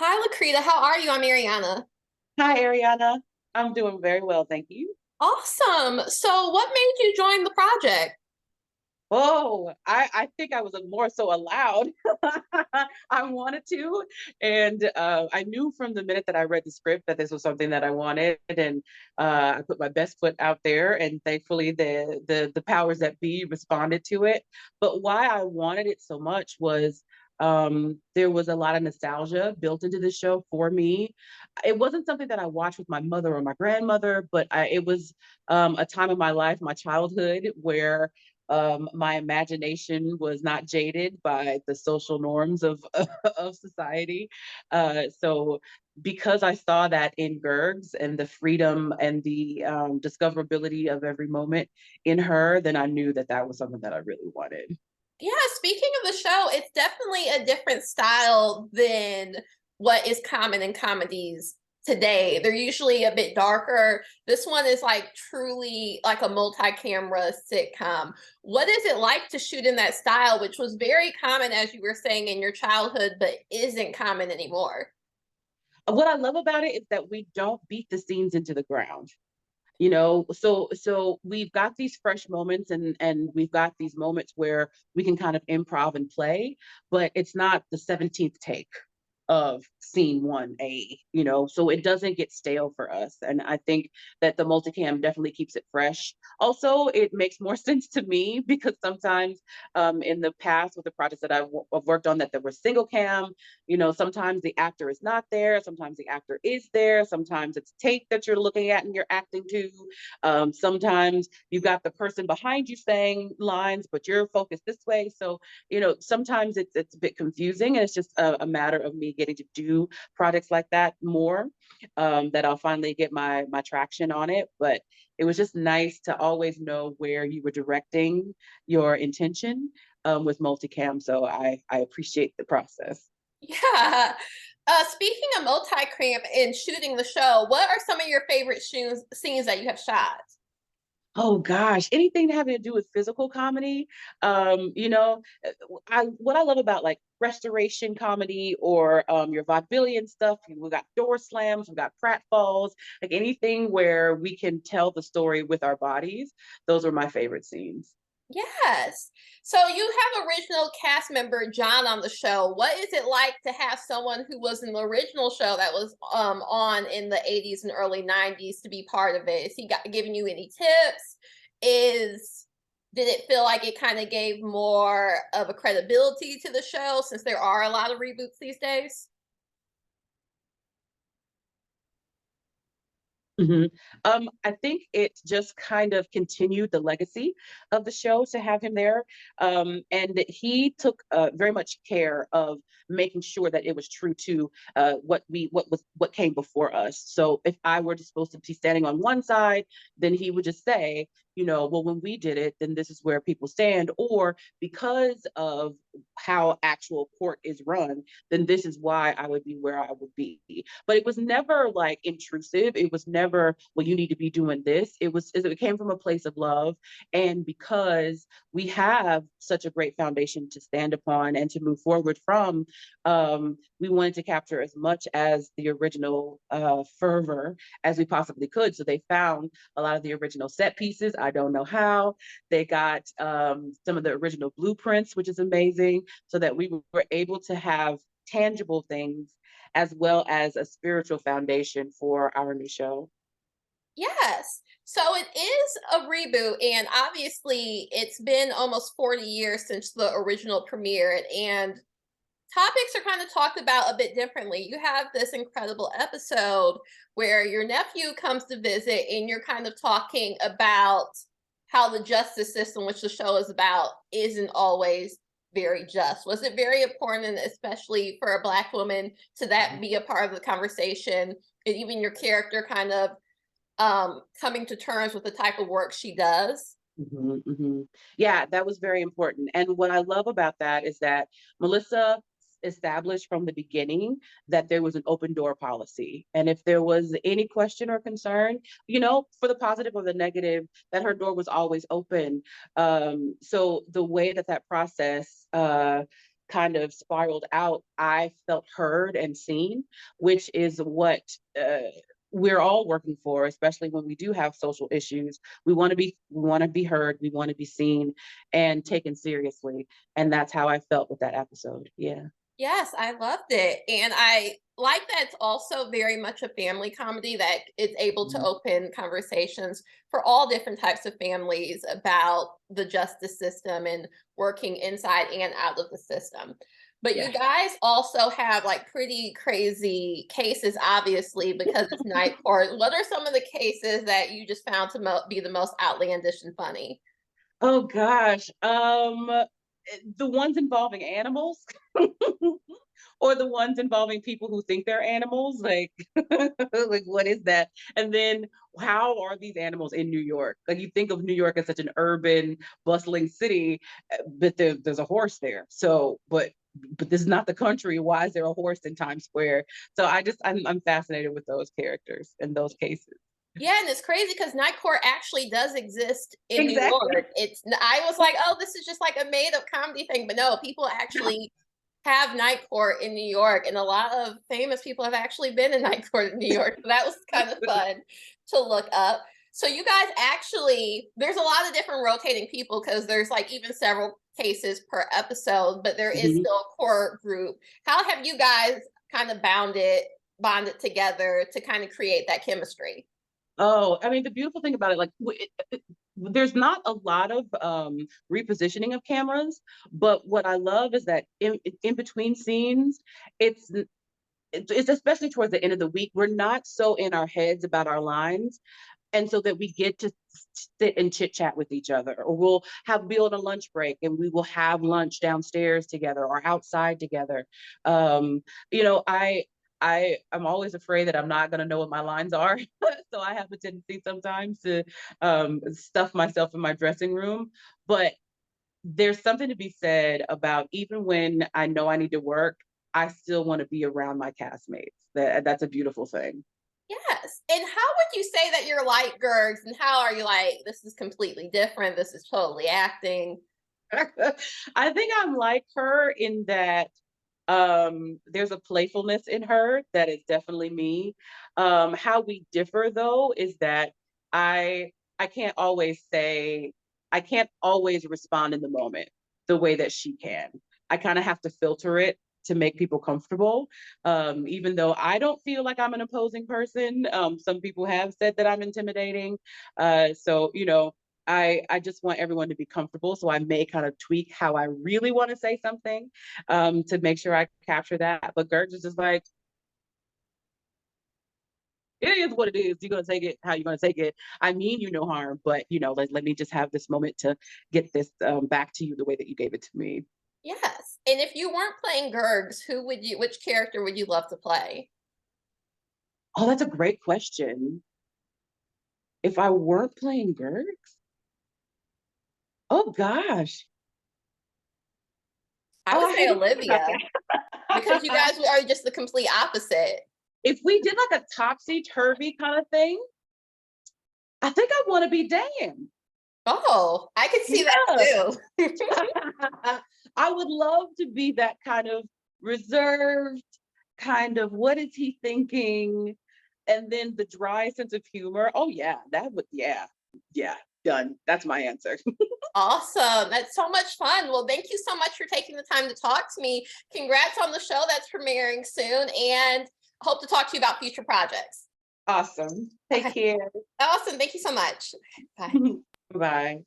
Hi, Lacretta. How are you? I'm Ariana. Hi, Ariana. I'm doing very well, thank you. Awesome. So, what made you join the project? Oh, I think I was more so allowed. I wanted to, and I knew from the minute that I read the script that this was something that I wanted, and I put my best foot out there, and thankfully the powers that be responded to it. But why I wanted it so much was there was a lot of nostalgia built into the show for me. It wasn't something that I watched with my mother or my grandmother, but it was a time in my life, my childhood, where my imagination was not jaded by the social norms of of society. So because I saw that in Gurgs and the freedom and the discoverability of every moment in her, then I knew that that was something that I really wanted. Yeah, speaking of the show, it's definitely a different style than what is common in comedies today. They're usually a bit darker. This one is like truly like a multi-camera sitcom. What is it like to shoot in that style, which was very common, as you were saying, in your childhood, but isn't common anymore? What I love about it is that we don't beat the scenes into the ground. So we've got these fresh moments, and we've got these moments where we can kind of improv and play, but it's not the 17th take of scene 1A, so it doesn't get stale for us. And I think that the multicam definitely keeps it fresh. Also, it makes more sense to me because sometimes in the past with the projects that I've worked on that were single cam, sometimes the actor is not there, sometimes the actor is there, sometimes it's tape that you're looking at and you're acting to. Sometimes you've got the person behind you saying lines, but you're focused this way. So sometimes it's a bit confusing, and it's just a matter of me getting to do projects like that more, that I'll finally get my traction on it. But it was just nice to always know where you were directing your intention with multicam. So I appreciate the process. Yeah. Speaking of multi-cam and shooting the show, what are some of your favorite scenes that you have shot? Oh gosh, anything having to do with physical comedy. I what I love about like restoration comedy or your vaudevillian stuff, we got door slams, we got pratfalls, like anything where we can tell the story with our bodies. Those are my favorite scenes. Yes. So you have original cast member John on the show. What is it like to have someone who was in the original show that was on in the 80s and early 90s to be part of it? Is he giving you any tips? Is did it feel like it kind of gave more of a credibility to the show since there are a lot of reboots these days? Mhm. I think it just kind of continued the legacy of the show to have him there. And he took very much care of making sure that it was true to what came before us. So if I were supposed to be standing on one side, then he would just say, well, when we did it, then this is where people stand. Or because of how actual court is run, then this is why I would be where I would be. But it was never like intrusive. It was never, well, you need to be doing this. It came from a place of love. And because we have such a great foundation to stand upon and to move forward from, we wanted to capture as much as the original fervor as we possibly could. So they found a lot of the original set pieces. I don't know how. They got some of the original blueprints, which is amazing, so that we were able to have tangible things as well as a spiritual foundation for our new show. Yes. So it is a reboot, and obviously it's been almost 40 years since the original premiered, and topics are kind of talked about a bit differently. You have this incredible episode where your nephew comes to visit, and you're kind of talking about how the justice system, which the show is about, isn't always very just. Was it very important, especially for a Black woman, to that be a part of the conversation, and even your character kind of coming to terms with the type of work she does? Mhm, mhm. Yeah, that was very important. And what I love about that is that Melissa established from the beginning that there was an open door policy. And if there was any question or concern, for the positive or the negative, that her door was always open. So the way that process kind of spiraled out, I felt heard and seen, which is what we're all working for, especially when we do have social issues. We want to be heard, we want to be seen and taken seriously. And that's how I felt with that episode. Yeah. Yes, I loved it. And I like that it's also very much a family comedy that is able to Mhm. open conversations for all different types of families about the justice system and working inside and out of the system. But you Yeah. guys also have like pretty crazy cases, obviously, because it's night court. What are some of the cases that you just found to be the most outlandish and funny? Oh gosh. The ones involving animals or the ones involving people who think they're animals, like like what is that? And then how are these animals in New York? Like you think of New York as such an urban, bustling city, but there's a horse there. So, but this is not the country. Why is there a horse in Times Square? So I'm fascinated with those characters and those cases. Yeah, and it's crazy because night court actually does exist in New Exactly. York. I was like, "Oh, this is just like a made-up comedy thing," but no, people actually have night court in New York, and a lot of famous people have actually been in night court in New York, so that was kind of fun to look up. So you guys actually there's a lot of different rotating people because there's, like, even several cases per episode, but there is Mhm. still a core group. How have you guys kind of bonded together to kind of create that chemistry? Oh, I mean, the beautiful thing about it, like, there's not a lot of repositioning of cameras, but what I love is that in between scenes, it's it's especially towards the end of the week, we're not so in our heads about our lines, and so that we get to sit and chit chat with each other, or we'll have be on a lunch break and we will have lunch downstairs together or outside together. um you know I'm always afraid that I'm not going to know what my lines are. So I have a tendency sometimes to stuff myself in my dressing room, but there's something to be said about even when I know I need to work, I still want to be around my castmates. That's a beautiful thing. Yes. And how would you say that you're like Gurgs, and how are you like, this is completely different, this is totally acting? I think I'm like her in that there's a playfulness in her that is definitely me. How we differ though is that I I can't always say I can't always respond in the moment the way that she can. I kind of have to filter it to make people comfortable. Even though I don't feel like I'm an opposing person, some people have said that I'm intimidating. So I just want everyone to be comfortable. So I may kind of tweak how I really want to say something to make sure I capture that. But Gertz is just like, it is what it is. You're gonna take it how you're gonna take it. I mean you no harm, but let me just have this moment to get this back to you the way that you gave it to me. Yes. And if you weren't playing Gurgs, which character would you love to play? Oh, that's a great question. If I weren't playing Gertz, oh gosh. I Oh, would I say hadn't thought about Olivia because you that. guys are just the complete opposite. If we did like a topsy-turvy kind of thing, I think I want to be Dan. Oh, I could see that Yeah. too. I would love to be that kind of reserved, kind of what is he thinking? And then the dry sense of humor. Oh yeah, that would yeah, done. That's my answer. Awesome. That's so much fun. Well, thank you so much for taking the time to talk to me. Congrats on the show that's premiering soon, and hope to talk to you about future projects. Awesome. Take Okay. care. Awesome. Thank you so much. Bye. Bye.